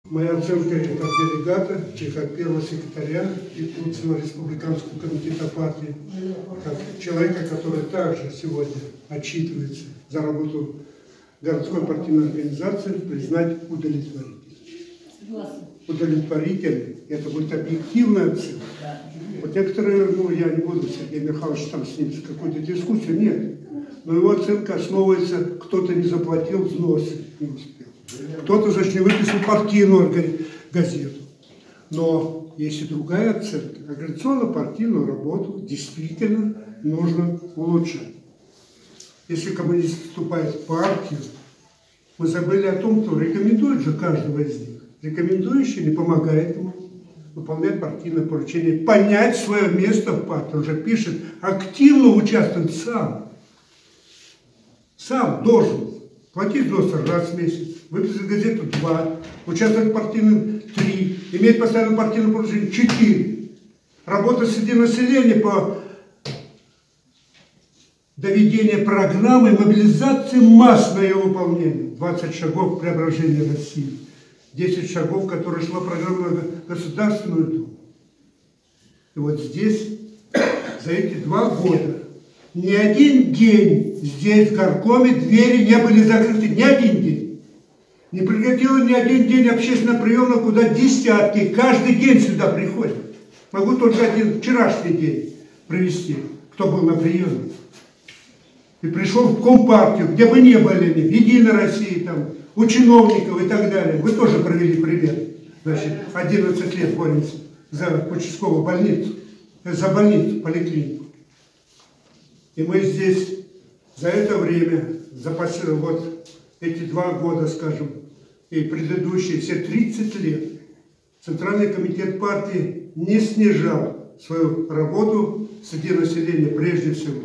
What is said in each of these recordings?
Моя оценка это как делегата, и как первого секретаря Иркутского республиканского комитета партии, как человека, который также сегодня отчитывается за работу городской партийной организации, признать удовлетворительной. Удовлетворительной. Это будет объективная оценка. Вот некоторые, я не буду, Сергей Михайлович, там с ним какую-то дискуссию, нет. Но его оценка основывается, кто-то не заплатил взносы, не успел. Кто-то, значит, не выписал партийную газету. Но есть и другая оценка. Организационно-партийную работу действительно нужно улучшать. Если коммунист вступает в партию, мы забыли о том, кто рекомендует же каждого из них. Рекомендующий не помогает ему выполнять партийное поручение, понять свое место в партии. Он же пишет, активно участвовать сам. Сам должен платить взносы раз в месяц, выписать газету 2, участвовать в партийном 3, иметь постоянное партийное поручение 4, работать среди населения по доведению программы мобилизации масс на ее выполнение. 20 шагов преображения России, 10 шагов, которые шла программа на Государственную Думу. И вот здесь за эти 2 года ни один день здесь, в горкоме, двери не были закрыты. Ни один день. Не прекратило ни один день общественного приема, куда десятки каждый день сюда приходят. Могу только один вчерашний день привести, кто был на приеме. И пришел в Компартию, где бы не были, в Единой России, там, у чиновников и так далее. Вы тоже провели пример. Значит, 11 лет боремся за участковую больницу, за больницу, поликлинику. И мы здесь за это время, за вот эти 2 года, скажем, и предыдущие все 30 лет, Центральный комитет партии не снижал свою работу среди населения прежде всего.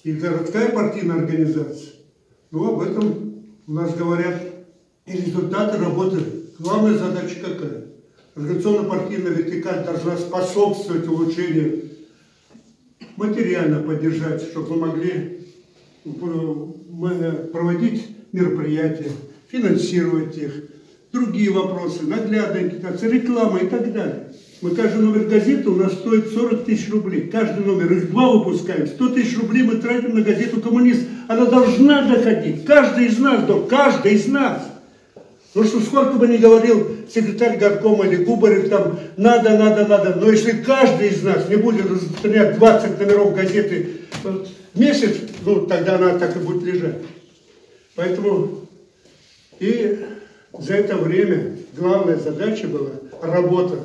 И городская партийная организация, об этом у нас говорят и результаты работы. Главная задача какая? Организационно-партийная вертикаль должна способствовать улучшению, материально поддержать, чтобы мы могли проводить мероприятия, финансировать их, другие вопросы, наглядная агитация, реклама и так далее. Мы каждый номер газеты у нас стоит 40 тысяч рублей. Каждый номер, их 2 выпускаем. 100 тысяч рублей мы тратим на газету «Коммунист». Она должна доходить. Каждый из нас, каждый из нас. Ну что, сколько бы ни говорил секретарь горкома или Губарев, там, надо. Но если каждый из нас не будет распространять 20 номеров газеты в месяц, тогда она так и будет лежать. Поэтому и за это время главная задача была работа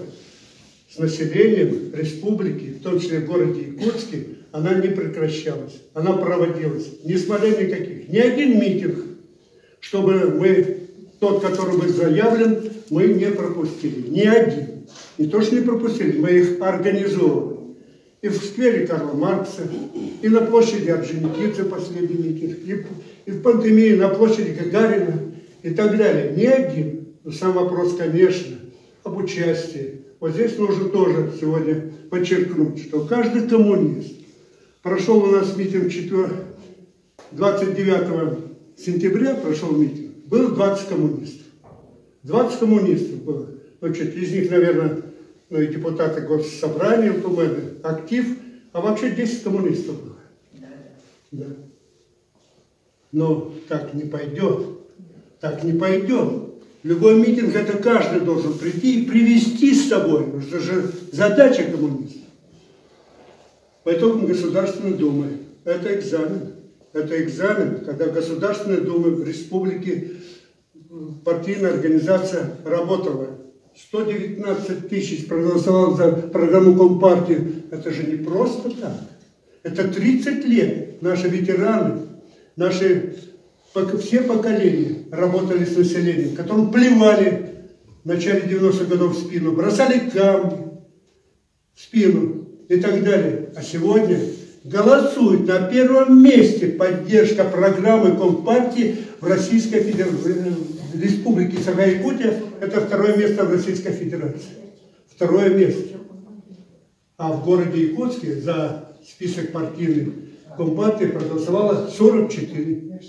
с населением республики, в том числе в городе Иркутске, она не прекращалась, она проводилась. Несмотря никаких, ни один митинг, чтобы мы, тот, который был заявлен, мы не пропустили. Ни один. Не то, что не пропустили, мы их организовывали. И в сквере Карла Маркса, и на площади Орджоникидзе последний митинг, и в пандемии на площади Гагарина и так далее. Ни один. Но сам вопрос, конечно, об участии. Вот здесь нужно тоже сегодня подчеркнуть, что каждый коммунист прошел у нас митинг 29 сентября, прошел митинг, было 20 коммунистов. 20 коммунистов было. Из них, наверное, и депутаты Госсобрания, актив, а вообще 10 коммунистов было. Да. Но так не пойдет. Так не пойдет. Любой митинг, это каждый должен прийти и привести с собой. Это же задача коммунистов. По итогам Государственной Думы. Это экзамен. Это экзамен, когда Государственная Дума в республике, партийная организация работала. 119 тысяч проголосовало за программу Компартии. Это же не просто так. Это 30 лет наши ветераны, наши все поколения работали с населением, которым плевали в начале 90-х годов в спину, бросали камни в спину и так далее. А сегодня голосует на первом месте поддержка программы Компартии в Российской Федерации. Республике Саха-Якутия – это 2-е место в Российской Федерации. 2-е место. А в городе Якутске за список партийных Компартии проголосовало 44%.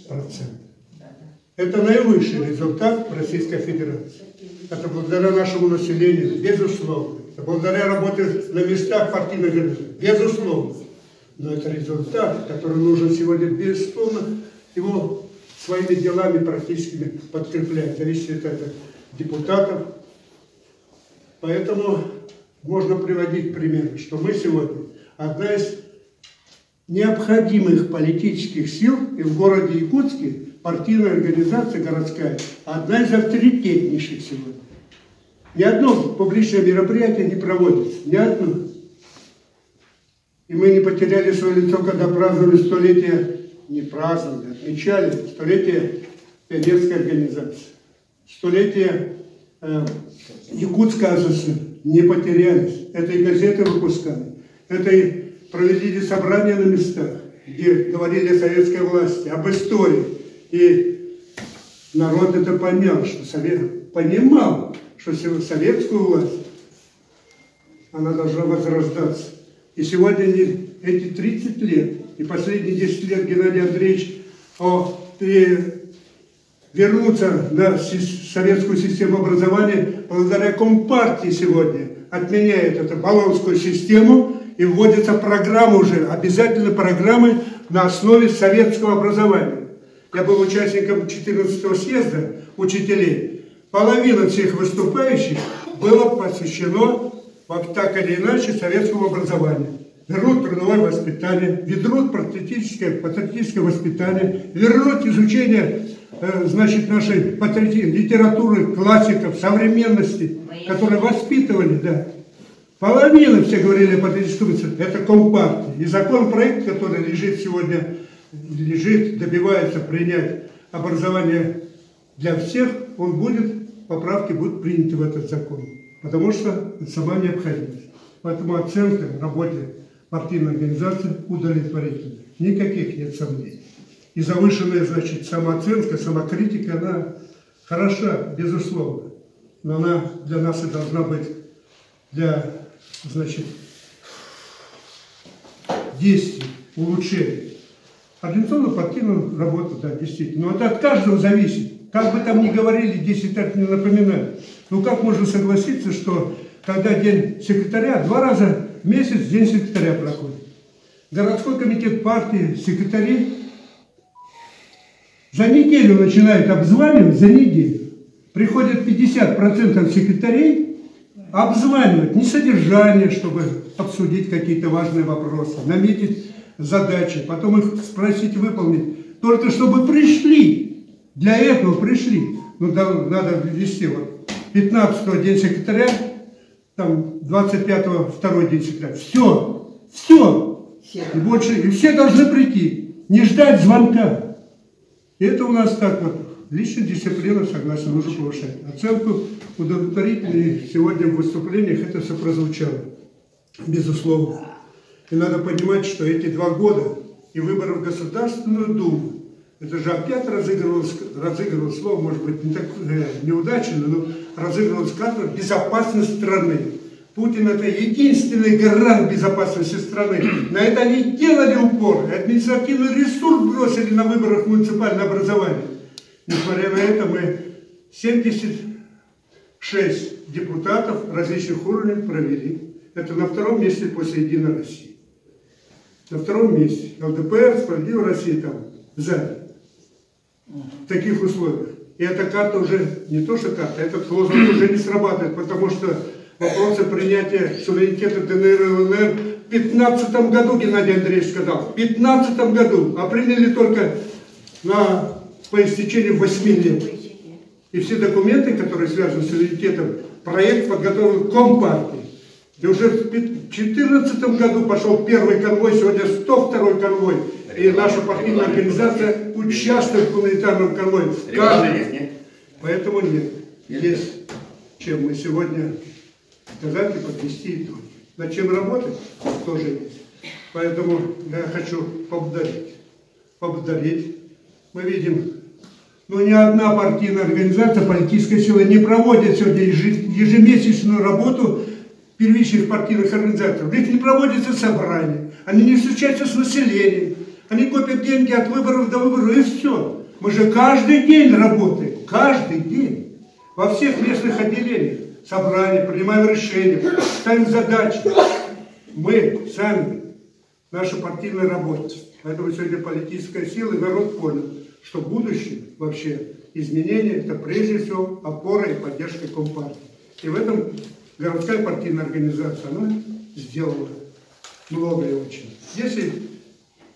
Это наивысший результат в Российской Федерации. Это благодаря нашему населению, безусловно. Это благодаря работе на местах партийных организаций, безусловно. Но это результат, который нужно сегодня, безусловно, его своими делами практически подкреплять. Зависит от депутатов. Поэтому можно приводить примеры, что мы сегодня одна из необходимых политических сил, и в городе Якутске партийная организация городская одна из авторитетнейших сегодня. Ни одно публичное мероприятие не проводится, ни одно. И мы не потеряли свое лицо, когда праздновали столетие, не праздновали, отмечали столетие пионерской организации, столетие Якутской АЗС. Не потерялись. Это и газеты выпускали, это и провели собрания на местах, где говорили о советской власти, об истории. И народ это понял, что понимал, что советскую власть, она должна возрождаться. И сегодня эти 30 лет и последние 10 лет Геннадий Андреевич вернуться на советскую систему образования благодаря Компартии сегодня отменяет эту баллонскую систему и вводятся программы уже, обязательно программы на основе советского образования. Я был участником 14-го съезда учителей. Половина всех выступающих было посвящено так или иначе советскому образованию. Вернуть трудовое воспитание, вернуть патриотическое воспитание, вернуть изучение значит, нашей литературы, классиков, современности, которые воспитывали, да. Половина все говорили о патриотическом воспитании. Это Компартия. И законопроект, который добивается принять образование для всех, поправки будут приняты в этот закон. Потому что это сама необходимость. Поэтому оценка работе партийной организации удовлетворительная. Никаких нет сомнений. И завышенная, значит, самооценка, самокритика, она хороша, безусловно. Но она для нас и должна быть для, значит, действий, улучшений. Организационную партийную работу, да, действительно. Но это от каждого зависит. Как бы там ни говорили, 10 лет не напоминали. Ну как можно согласиться, что когда день секретаря, 2 раза в месяц день секретаря проходит. Городской комитет партии, секретари за неделю начинают обзванивать, за неделю. Приходят 50% секретарей обзванивать, не содержание, чтобы обсудить какие-то важные вопросы, наметить задачи, потом их спросить выполнить. Только чтобы пришли. Для этого пришли. Ну, надо ввести вот 15-го день секретаря, там 25-го второй день секретаря. Все. И больше, и все должны прийти. Не ждать звонка. И это у нас так вот. Личная дисциплина, согласен, нужно повышать. Оценку удовлетворительной сегодня в выступлениях это все прозвучало. Безусловно. И надо понимать, что эти 2 года и выборы в Государственную Думу, это же опять разыгрывалось слово, может быть, не так неудачно, но разыгрывалось карта безопасность страны. Путин – это единственный гарант безопасности страны. На это они делали упор. Административный ресурс бросили на выборах в муниципальное образование. Несмотря на это, мы 76 депутатов различных уровней провели. Это на 2-м месте после «Единой России». На 2-м месте. ЛДПР, «Справедливая Россия» там сзади. В таких условиях. И эта карта уже, не то что карта, этот лозунг уже не срабатывает, потому что вопросы принятия суверенитета ДНР и ЛНР в 2015 году, Геннадий Андреевич сказал, в 2015 году, а приняли только по истечении 8 лет. И все документы, которые связаны с суверенитетом, проект подготовил Компартии. И уже в 2014 году пошел первый конвой, сегодня 102-й конвой. И наша партийная организация участвует в гуманитарном конвое. Поэтому нет. Есть чем мы сегодня сказать и подвести итоги. Над чем работать тоже есть. Поэтому я хочу поблагодарить. Мы видим, ни одна партийная организация, политическая сила не проводит сегодня ежемесячную работу первичных партийных организаций. В них не проводятся собрания, они не встречаются с населением, они копят деньги от выборов до выборов, и все. Мы же каждый день работаем, каждый день. Во всех местных отделениях. Собрания, принимаем решения, ставим задачи. Мы сами, наша партийная работа. Поэтому сегодня политическая сила, и народ понял, что будущее вообще изменения – это прежде всего опора и поддержка Компартии. И в этом городская партийная организация, она сделала многое очень. Есть и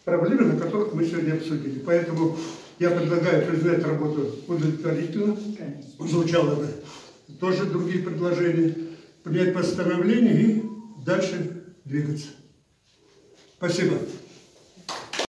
проблемы, на которых мы сегодня обсудили. Поэтому я предлагаю признать работу удовлетворительно. Звучало бы тоже другие предложения. Принять постановление и дальше двигаться. Спасибо.